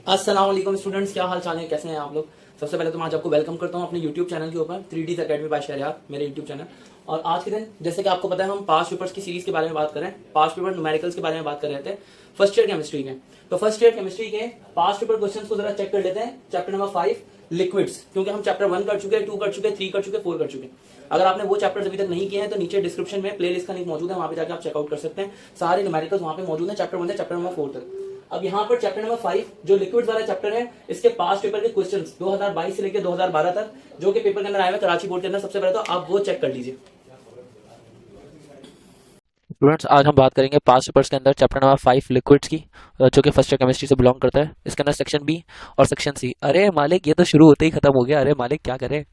अस्सलाम वालेकुम स्टूडेंट्स, क्या हाल चाल है, कैसे हैं आप लोग। सबसे पहले तो मैं आज आपको वेलकम करता हूं अपने यूट्यूब चैनल के ऊपर 3Ds अकेडमी बाय शहरियार, मेरे यूट्यूब चैनल। और आज के दिन जैसे कि आपको पता है हम पास्ट पेपर्स की सीरीज के बारे में बात कर रहे हैं। पास्ट पेपर न्यूमेरिकल्स के बारे में बात कर रहे थे फर्स्ट ईयर केमिस्ट्री के। तो फर्स्ट ईयर केमिस्ट्री के पास्ट पेपर क्वेश्चंस को जरा चेक कर लेते हैं। चैप्टर नंबर 5 लिक्विड्स, क्योंकि हम चैप्टर 1 कर चुके हैं, 2 कर चुके हैं, 3 कर चुके हैं, 4 कर चुके हैं। अगर आपने वो चैप्टर्स अभी तक नहीं किए हैं तो नीचे डिस्क्रिप्शन में प्लेलिस्ट का लिंक मौजूद है, वहां पे जाकर आप चेकआउट कर सकते हैं। सारे न्यूमेरिकल्स वहां पे मौजूद हैं, चैप्टर 1 से चैप्टर नंबर 4 तक। अब यहाँ पर चैप्टर नंबर 5 जो लिक्विड्स वाला चैप्टर है, इसके पास्ट पेपर के क्वेश्चंस 2022 से लेकर 2012 तक जो कि पेपर के अंदर आए हुए कराची बोर्ड के अंदर, सबसे पहले तो आप वो चेक कर लीजिए। स्टूडेंट्स, आज हम बात करेंगे पास्ट पेपर्स के अंदर चैप्टर नंबर 5 लिक्विड्स की, जो कि फर्स्ट ईयर केमिस्ट्री से बिलोंग करता है। इसके अंदर सेक्शन बी और सेक्शन सी। अरे मालिक, ये तो शुरू होते ही खत्म हो गया। अरे मालिक, क्या करें।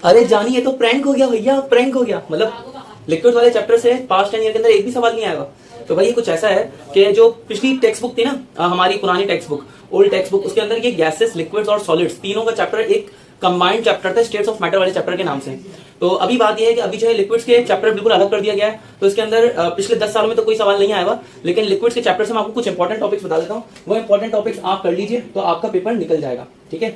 अरे जानी, ये तो प्रैंक हो गया भैया, प्रैंक हो गया। मतलब लिक्विड वाले चैप्टर से पास्ट 10 ईयर के अंदर एक भी सवाल नहीं आएगा। तो भाई कुछ ऐसा है कि जो पिछली टेक्स्ट बुक थी ना, हमारी पुरानी text book, old text book, उसके अंदर ये गैसेस, लिक्विड्स और सॉलिड्स तीनों का चैप्टर एक कंबाइंड चैप्टर था स्टेट्स ऑफ मैटर वाले चैप्टर के नाम से। तो अभी बात यह है कि अभी जो है लिक्विड्स के चैप्टर बिल्कुल अलग कर दिया गया है। तो इसके अंदर पिछले 10 सालों में तो कोई सवाल नहीं आएगा, लेकिन लिक्विड्स के चैप्टर से मैं आपको कुछ इंपॉर्टेंट टॉपिक्स बता देता हूँ। वो इंपॉर्टेंट टॉपिक्स आप कर लीजिए तो आपका पेपर निकल जाएगा, ठीक है।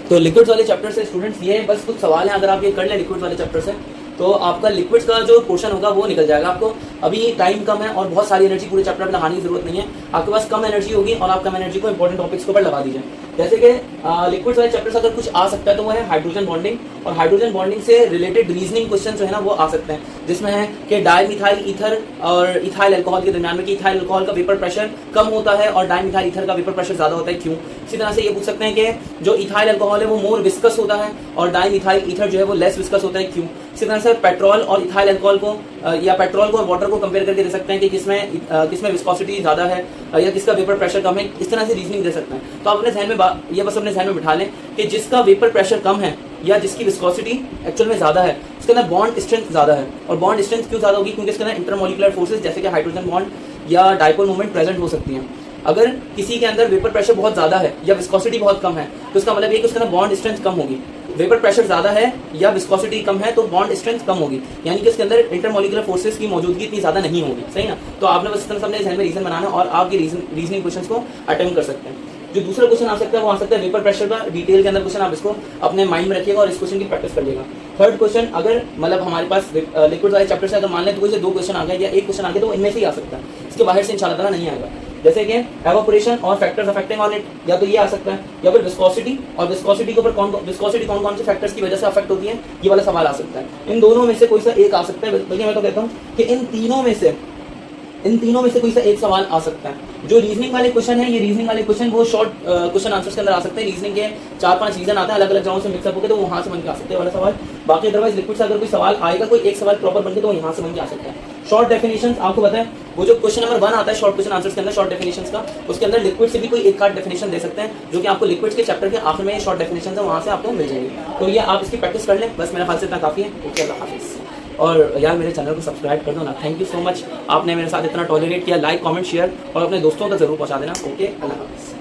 तो लिक्विड्स वाले चैप्टर से स्टूडेंट्स ये बस कुछ सवाल हैं, अगर आप ये कर लें लिक्विड्स वाले चैप्टर से तो आपका लिक्विड्स का जो पोर्शन होगा वो निकल जाएगा। आपको अभी टाइम कम है और बहुत सारी एनर्जी पूरे चैप्टर में लगाने की जरूरत नहीं है। आपके पास कम एनर्जी होगी और आप कम एनर्जी को इंपॉर्टेंट टॉपिक्स के ऊपर लगा दीजिए। जैसे कि लिक्विड्स वाले चैप्टर से अगर कुछ आ सकता है तो वो है हाइड्रोजन बॉन्डिंग, और हाइड्रोजन बॉन्डिंग से रिलेटेड रीजनिंग क्वेश्चन जो है ना वो आ सकते हैं, जिसमें है कि डाइमिथाइल ईथर और इथाइल अल्कोहल के दरमियान में कि इथाइल अल्कोहल का वेपर प्रेशर कम होता है और डाइमिथाइल ईथर का वेपर प्रेशर ज्यादा होता है, क्यों। इसी तरह से ये पूछ सकते हैं कि जो इथाइल अल्कोहल है वो मोर विस्कस होता है और डाइमिथाइल ईथर जो है वो लेस विस्कस होता है, क्यों। इसी तरह से पेट्रोल और इथाइल अल्कोहल को या पेट्रोल को और वाटर को कंपेयर करके दे सकते हैं कि किसमें विस्कोसिटी ज्यादा है या किसका वेपर प्रेशर कम है। इस तरह से रीजनिंग दे सकते हैं। तो आप अपने ध्यान में ये बस अपने ध्यान में बिठा लें कि जिसका वेपर प्रेशर कम है या जिसकी विस्कोसिटी एक्चुअल में ज्यादा है, उसके अंदर बॉन्ड स्ट्रेंथ ज्यादा है। और बॉन्ड स्ट्रेंथ क्यों ज्यादा होगी, क्योंकि इसके अंदर इंटरमोलिकुलर फोर्सेस जैसे कि हाइड्रोजन बॉन्ड या डाइपोल मूवमेंट प्रेजेंट हो सकती हैं। अगर किसी के अंदर वेपर प्रेशर बहुत ज्यादा है या विस्कोसिटी बहुत कम है तो इसका मतलब ये कि उसके अंदर बॉन्ड स्ट्रेंथ कम होगी। वेपर प्रेशर ज्यादा है या विस्कोसिटी कम है तो बॉन्ड स्ट्रेंथ कम होगी, यानी कि इसके अंदर इंटरमोलिकुलर फोर्सेस की मौजूदगी इतनी ज्यादा नहीं होगी, सही ना। तो आपने बस इस तरह से अपने ध्यान में रीजन बनाना और आपके रीजनिंग क्वेश्चंस को अटेम्प्ट कर सकते हैं। जो दूसरा क्वेश्चन आ सकता है वो आ सकता है वेपर प्रेशर का डिटेल के अंदर क्वेश्चन। आप इसको अपने माइंड में रखिएगा और इस क्वेश्चन की प्रैक्टिस करिएगा। थर्ड क्वेश्चन, अगर मतलब हमारे पास लिक्विड वाले चैप्टर से अगर मान लें तो कोई से 2 क्वेश्चन आ गए या 1 क्वेश्चन आ गया तो इनमें से ही आ सकता है, इसके बाहर से इंशाल्लाह ताला नहीं आएगा। जैसे कि एवापोरेशन और फैक्टर्स अफेक्टिंग ऑन इट, या तो ये आ सकता है, या फिर विस्कोसिटी, और विस्कोसिटी के ऊपर विस्कोसिटी कौन कौन से फैक्टर्स की वजह से अफेक्ट होती है, ये वाला सवाल आ सकता है। इन दोनों में से कोई सा एक आ सकता है, बल्कि मैं तो कहता हूँ कि इन तीनों में से कोई सा एक सवाल आ सकता है। जो रीजनिंग वाले क्वेश्चन है, ये रीजनिंग वाले क्वेश्चन वो शॉर्ट क्वेश्चन आंसर्स के अंदर आ सकते हैं। रीजनिंग के 4-5 रीजन आते हैं अलग अलग जगहों से मिक्सअप होकर, तो वहां से बन के आ सकते हैं वाला सवाल। बाकी अदरवाइज लिक्विड से अगर कोई सवाल आएगा, कोई एक सवाल प्रॉपर बन के, तो यहाँ से बन के आ सकता है। शॉर्ट डेफिनेशन आपको बताएं, वो जो क्वेश्चन नंबर 1 आता है शॉर्ट क्वेश्चन आंसर्स के अंदर शॉर्ट डेफिनेशंस का, उसके अंदर लिक्विड से भी कोई एक कार्ड डेफिनेशन दे सकते हैं, जो कि आपको लिक्विड्स के चैप्टर के आखिर में शॉर्ट डेफिनेशन है वहां से आपको मिल जाएगी। तो ये आप इसकी प्रैक्टिस कर लें, बस मेरे ख्याल से इतना काफी है। ओके, अल्लाह हाफिज़। और यार मेरे चैनल को सब्सक्राइब कर दो ना, थैंक यू सो मच, आपने मेरे साथ इतना टॉलरेट किया। लाइक, कमेंट, शेयर और अपने दोस्तों तक जरूर पहुंचा देना। ओके, अल्लाह हाफिज़।